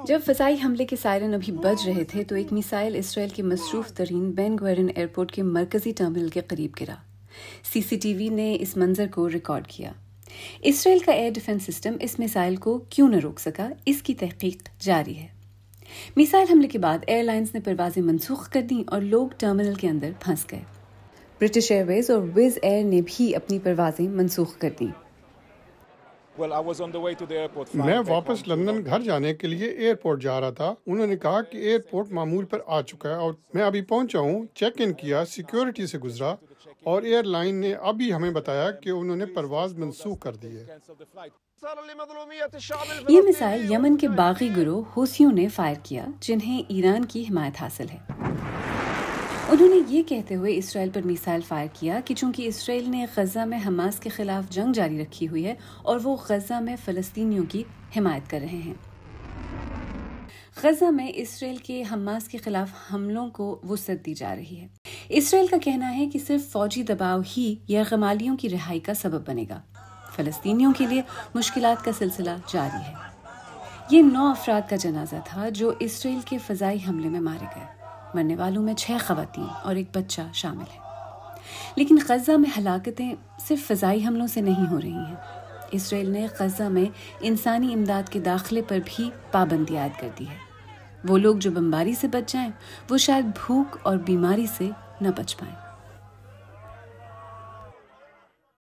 جب فضائی حملے کے سائرن ابھی بج رہے تھے تو ایک میسائل اسرائیل کے مصروف ترین بین گورین ایئرپورٹ کے مرکزی ٹرمینل کے قریب گرا۔ سی سی ٹی وی نے اس منظر کو ریکارڈ کیا۔ اسرائیل کا ایئر ڈیفنس سسٹم اس میسائل کو کیوں نہ روک سکا، اس کی تحقیق جاری ہے۔ میسائل حملے کے بعد ایئر لائنز نے پروازیں منسوخ کر دیں اور لوگ ٹرمینل کے اندر پھنس گئے۔ برٹش ایئر ویز اور ویز ایئر نے بھی اپنی پروازیں منسوخ کر دیں۔ میں واپس لندن گھر جانے کے لیے ایئرپورٹ جا رہا تھا۔ انہوں نے کہا کہ ایئرپورٹ معمول پر آ چکا ہے اور میں ابھی پہنچا ہوں، چیک ان کیا، سیکیورٹی سے گزرا اور ایئر لائن نے ابھی ہمیں بتایا کہ انہوں نے پرواز منسوخ کر دی ہے۔ یہ میسائل یمن کے باغی گروہ حوثیوں نے فائر کیا، جنہیں ایران کی حمایت حاصل ہے۔ انہوں نے یہ کہتے ہوئے اسرائیل پر میسائل فائر کیا کہ چونکہ اسرائیل نے غزہ میں حماس کے خلاف جنگ جاری رکھی ہوئی ہے اور وہ غزہ میں فلسطینیوں کی حمایت کر رہے ہیں۔ غزہ میں اسرائیل کے حماس کے خلاف حملوں کو وسعت دی جا رہی ہے۔ اسرائیل کا کہنا ہے کہ صرف فوجی دباؤ ہی یرغمالیوں کی رہائی کا سبب بنے گا۔ فلسطینیوں کے لیے مشکلات کا سلسلہ جاری ہے۔ یہ 9 افراد کا جنازہ تھا جو اسرائیل کے فضائی حملے میں مارے گئے۔ مرنے والوں میں 6 خواتین اور ایک بچہ شامل ہے۔ لیکن غزہ میں ہلاکتیں صرف فضائی حملوں سے نہیں ہو رہی ہیں۔ اسرائیل نے غزہ میں انسانی امداد کے داخلے پر بھی پابندی عائد کر دی ہے۔ وہ لوگ جو بمباری سے بچ جائیں وہ شاید بھوک اور بیماری سے نہ بچ پائیں۔